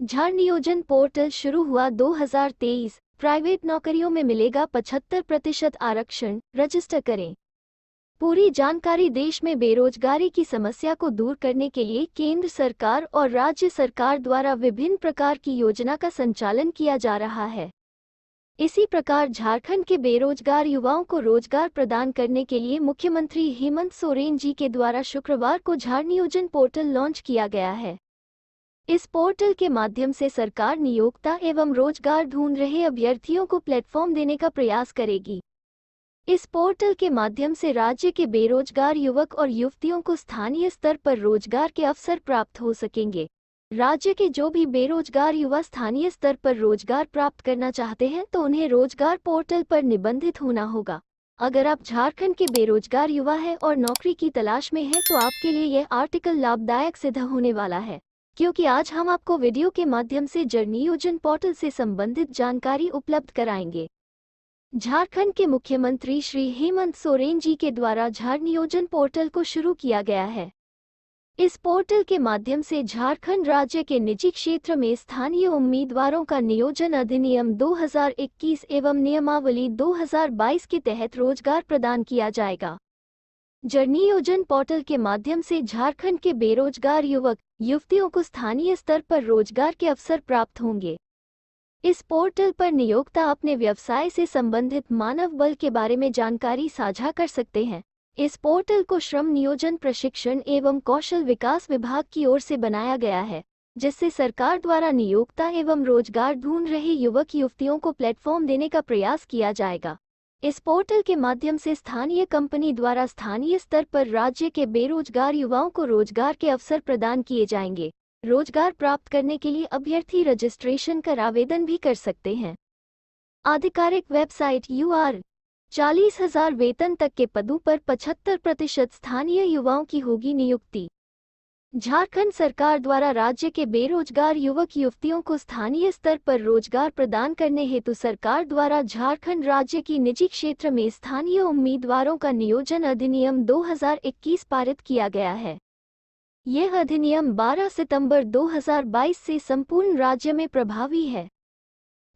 झाड़ नियोजन पोर्टल शुरू हुआ 2023। प्राइवेट नौकरियों में मिलेगा 75% आरक्षण, रजिस्टर करें। पूरी जानकारी। देश में बेरोजगारी की समस्या को दूर करने के लिए केंद्र सरकार और राज्य सरकार द्वारा विभिन्न प्रकार की योजना का संचालन किया जा रहा है। इसी प्रकार झारखंड के बेरोजगार युवाओं को रोजगार प्रदान करने के लिए मुख्यमंत्री हेमंत सोरेन जी के द्वारा शुक्रवार को झाड़ नियोजन पोर्टल लॉन्च किया गया है। इस पोर्टल के माध्यम से सरकार नियोक्ता एवं रोजगार ढूंढ रहे अभ्यर्थियों को प्लेटफॉर्म देने का प्रयास करेगी। इस पोर्टल के माध्यम से राज्य के बेरोजगार युवक और युवतियों को स्थानीय स्तर पर रोजगार के अवसर प्राप्त हो सकेंगे। राज्य के जो भी बेरोजगार युवा स्थानीय स्तर पर रोजगार प्राप्त करना चाहते हैं तो उन्हें रोजगार पोर्टल पर निबंधित होना होगा। अगर आप झारखंड के बेरोजगार युवा हैं और नौकरी की तलाश में हैं तो आपके लिए यह आर्टिकल लाभदायक सिद्ध होने वाला है, क्योंकि आज हम आपको वीडियो के माध्यम से झाड़ नियोजन पोर्टल से संबंधित जानकारी उपलब्ध कराएंगे। झारखंड के मुख्यमंत्री श्री हेमंत सोरेन जी के द्वारा झाड़ नियोजन पोर्टल को शुरू किया गया है। इस पोर्टल के माध्यम से झारखंड राज्य के निजी क्षेत्र में स्थानीय उम्मीदवारों का नियोजन अधिनियम 2021 एवं नियमावली 2022 के तहत रोजगार प्रदान किया जाएगा। झाड़ नियोजन पोर्टल के माध्यम से झारखंड के बेरोजगार युवक युवतियों को स्थानीय स्तर पर रोजगार के अवसर प्राप्त होंगे। इस पोर्टल पर नियोक्ता अपने व्यवसाय से संबंधित मानव बल के बारे में जानकारी साझा कर सकते हैं। इस पोर्टल को श्रम नियोजन प्रशिक्षण एवं कौशल विकास विभाग की ओर से बनाया गया है, जिससे सरकार द्वारा नियोक्ता एवं रोजगार ढूंढ रहे युवक युवतियों को प्लेटफॉर्म देने का प्रयास किया जाएगा। इस पोर्टल के माध्यम से स्थानीय कंपनी द्वारा स्थानीय स्तर पर राज्य के बेरोजगार युवाओं को रोजगार के अवसर प्रदान किए जाएंगे। रोजगार प्राप्त करने के लिए अभ्यर्थी रजिस्ट्रेशन कर आवेदन भी कर सकते हैं। आधिकारिक वेबसाइट UR 40,000 वेतन तक के पदों पर 75% स्थानीय युवाओं की होगी नियुक्ति। झारखंड सरकार द्वारा राज्य के बेरोजगार युवक युवतियों को स्थानीय स्तर पर रोजगार प्रदान करने हेतु सरकार द्वारा झारखंड राज्य की निजी क्षेत्र में स्थानीय उम्मीदवारों का नियोजन अधिनियम 2021 पारित किया गया है। यह अधिनियम 12 सितंबर 2022 से संपूर्ण राज्य में प्रभावी है।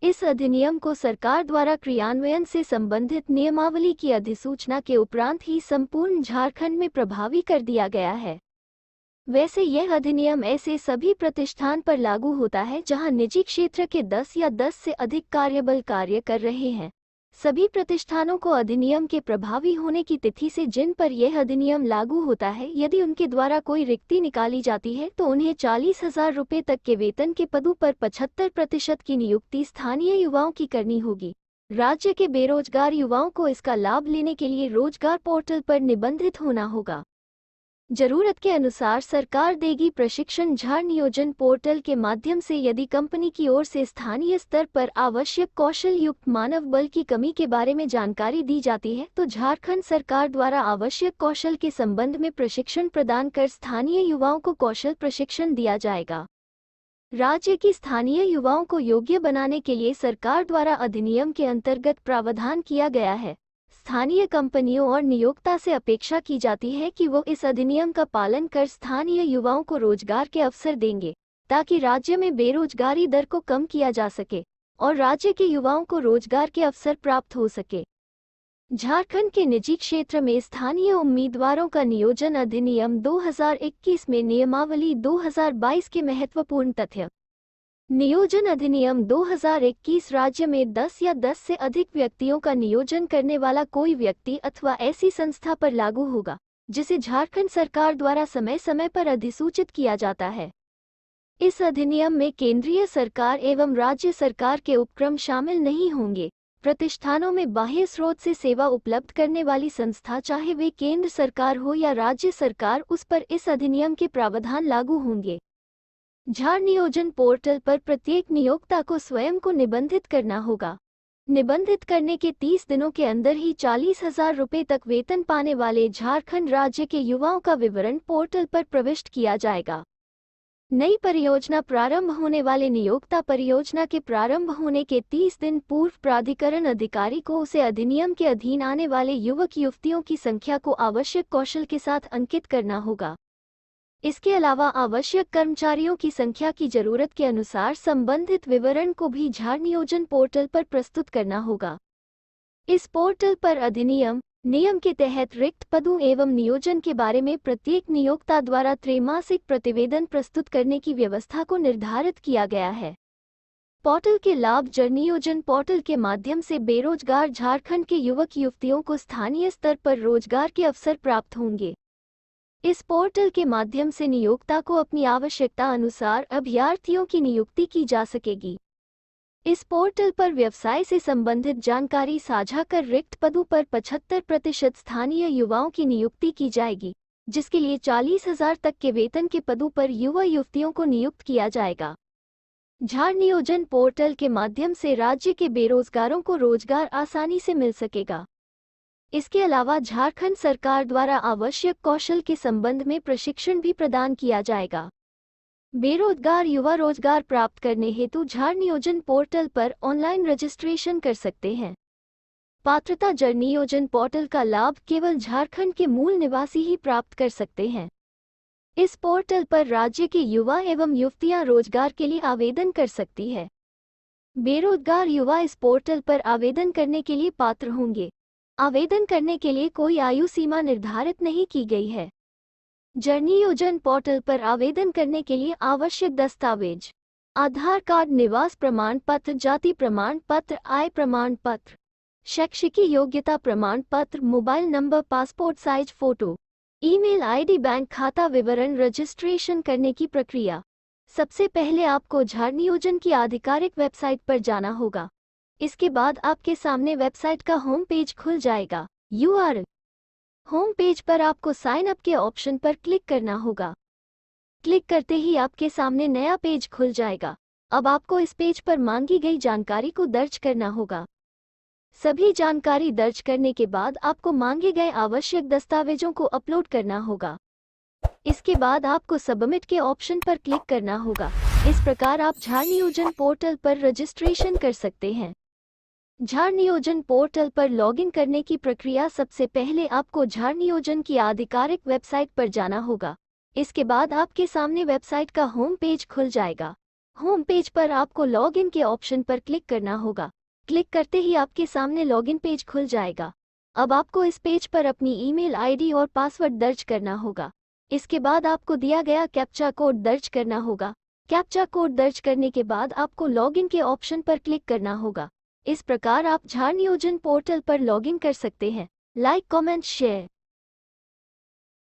इस अधिनियम को सरकार द्वारा क्रियान्वयन से संबंधित नियमावली की अधिसूचना के उपरांत ही संपूर्ण झारखंड में प्रभावी कर दिया गया है। वैसे यह अधिनियम ऐसे सभी प्रतिष्ठान पर लागू होता है जहां निजी क्षेत्र के 10 या 10 से अधिक कार्यबल कार्य कर रहे हैं। सभी प्रतिष्ठानों को अधिनियम के प्रभावी होने की तिथि से जिन पर यह अधिनियम लागू होता है, यदि उनके द्वारा कोई रिक्ति निकाली जाती है तो उन्हें 40,000 रुपये तक के वेतन के पदों पर 75% की नियुक्ति स्थानीय युवाओं की करनी होगी। राज्य के बेरोजगार युवाओं को इसका लाभ लेने के लिए रोजगार पोर्टल पर निबंधित होना होगा। जरूरत के अनुसार सरकार देगी प्रशिक्षण। झाड़ नियोजन पोर्टल के माध्यम से यदि कंपनी की ओर से स्थानीय स्तर पर आवश्यक कौशल युक्त मानव बल की कमी के बारे में जानकारी दी जाती है तो झारखंड सरकार द्वारा आवश्यक कौशल के संबंध में प्रशिक्षण प्रदान कर स्थानीय युवाओं को कौशल प्रशिक्षण दिया जाएगा। राज्य की स्थानीय युवाओं को योग्य बनाने के लिए सरकार द्वारा अधिनियम के अंतर्गत प्रावधान किया गया है। स्थानीय कंपनियों और नियोक्ता से अपेक्षा की जाती है कि वो इस अधिनियम का पालन कर स्थानीय युवाओं को रोजगार के अवसर देंगे, ताकि राज्य में बेरोजगारी दर को कम किया जा सके और राज्य के युवाओं को रोजगार के अवसर प्राप्त हो सके। झारखंड के निजी क्षेत्र में स्थानीय उम्मीदवारों का नियोजन अधिनियम 2021 में नियमावली 2022 के महत्वपूर्ण तथ्य। नियोजन अधिनियम 2021 राज्य में 10 या 10 से अधिक व्यक्तियों का नियोजन करने वाला कोई व्यक्ति अथवा ऐसी संस्था पर लागू होगा, जिसे झारखंड सरकार द्वारा समय समय पर अधिसूचित किया जाता है। इस अधिनियम में केंद्रीय सरकार एवं राज्य सरकार के उपक्रम शामिल नहीं होंगे। प्रतिष्ठानों में बाह्य स्रोत से सेवा उपलब्ध करने वाली संस्था, चाहे वे केंद्र सरकार हो या राज्य सरकार, उस पर इस अधिनियम के प्रावधान लागू होंगे। झाड़ नियोजन पोर्टल पर प्रत्येक नियोक्ता को स्वयं को निबंधित करना होगा। निबंधित करने के 30 दिनों के अंदर ही 40,000 रुपये तक वेतन पाने वाले झारखंड राज्य के युवाओं का विवरण पोर्टल पर प्रविष्ट किया जाएगा। नई परियोजना प्रारंभ होने वाले नियोक्ता परियोजना के प्रारंभ होने के 30 दिन पूर्व प्राधिकरण अधिकारी को उसे अधिनियम के अधीन आने वाले युवक युवतियों की संख्या को आवश्यक कौशल के साथ अंकित करना होगा। इसके अलावा आवश्यक कर्मचारियों की संख्या की जरूरत के अनुसार संबंधित विवरण को भी झाड़ नियोजन पोर्टल पर प्रस्तुत करना होगा। इस पोर्टल पर अधिनियम नियम के तहत रिक्त पदों एवं नियोजन के बारे में प्रत्येक नियोक्ता द्वारा त्रैमासिक प्रतिवेदन प्रस्तुत करने की व्यवस्था को निर्धारित किया गया है। पोर्टल के लाभ जन नियोजन पोर्टल के माध्यम से बेरोजगार झारखंड के युवक युवतियों को स्थानीय स्तर पर रोजगार के अवसर प्राप्त होंगे। इस पोर्टल के माध्यम से नियोक्ता को अपनी आवश्यकता अनुसार अभ्यर्थियों की नियुक्ति की जा सकेगी। इस पोर्टल पर व्यवसाय से संबंधित जानकारी साझा कर रिक्त पदों पर 75% स्थानीय युवाओं की नियुक्ति की जाएगी, जिसके लिए 40,000 तक के वेतन के पदों पर युवा युवतियों को नियुक्त किया जाएगा। झाड़ नियोजन पोर्टल के माध्यम से राज्य के बेरोजगारों को रोजगार आसानी से मिल सकेगा। इसके अलावा झारखंड सरकार द्वारा आवश्यक कौशल के संबंध में प्रशिक्षण भी प्रदान किया जाएगा। बेरोजगार युवा रोजगार प्राप्त करने हेतु झाड़ नियोजन पोर्टल पर ऑनलाइन रजिस्ट्रेशन कर सकते हैं। पात्रता जन नियोजन पोर्टल का लाभ केवल झारखंड के मूल निवासी ही प्राप्त कर सकते हैं। इस पोर्टल पर राज्य के युवा एवं युवतियां रोजगार के लिए आवेदन कर सकती है। बेरोजगार युवा इस पोर्टल पर आवेदन करने के लिए पात्र होंगे। आवेदन करने के लिए कोई आयु सीमा निर्धारित नहीं की गई है। जन नियोजन पोर्टल पर आवेदन करने के लिए आवश्यक दस्तावेज: आधार कार्ड, निवास प्रमाण पत्र, जाति प्रमाण पत्र, आय प्रमाण पत्र, शैक्षिक योग्यता प्रमाण पत्र, mobile number, passport size photo, email ID, bank खाता विवरण। रजिस्ट्रेशन करने की प्रक्रिया: सबसे पहले आपको झाड़ नियोजन की आधिकारिक वेबसाइट पर जाना होगा। इसके बाद आपके सामने वेबसाइट का होम पेज खुल जाएगा। URL: होम पेज पर आपको साइन अप के ऑप्शन पर क्लिक करना होगा। क्लिक करते ही आपके सामने नया पेज खुल जाएगा। अब आपको इस पेज पर मांगी गई जानकारी को दर्ज करना होगा। सभी जानकारी दर्ज करने के बाद आपको मांगे गए आवश्यक दस्तावेजों को अपलोड करना होगा। इसके बाद आपको सबमिट के ऑप्शन पर क्लिक करना होगा। इस प्रकार आप झाड़ नियोजन पोर्टल पर रजिस्ट्रेशन कर सकते हैं। झाड़ नियोजन पोर्टल पर लॉगिन करने की प्रक्रिया: सबसे पहले आपको झाड़ नियोजन की आधिकारिक वेबसाइट पर जाना होगा। इसके बाद आपके सामने वेबसाइट का होम पेज खुल जाएगा। होम पेज पर आपको लॉगिन के ऑप्शन पर क्लिक करना होगा। क्लिक करते ही आपके सामने लॉगिन पेज खुल जाएगा। अब आपको इस पेज पर अपनी ईमेल आईडी और पासवर्ड दर्ज करना होगा। इसके बाद आपको दिया गया कैप्चा कोड दर्ज करना होगा। कैप्चा कोड दर्ज करने के बाद आपको लॉगिन के ऑप्शन पर क्लिक करना होगा। इस प्रकार आप झाड़ नियोजन पोर्टल पर लॉगिन कर सकते हैं। Like, comment, share.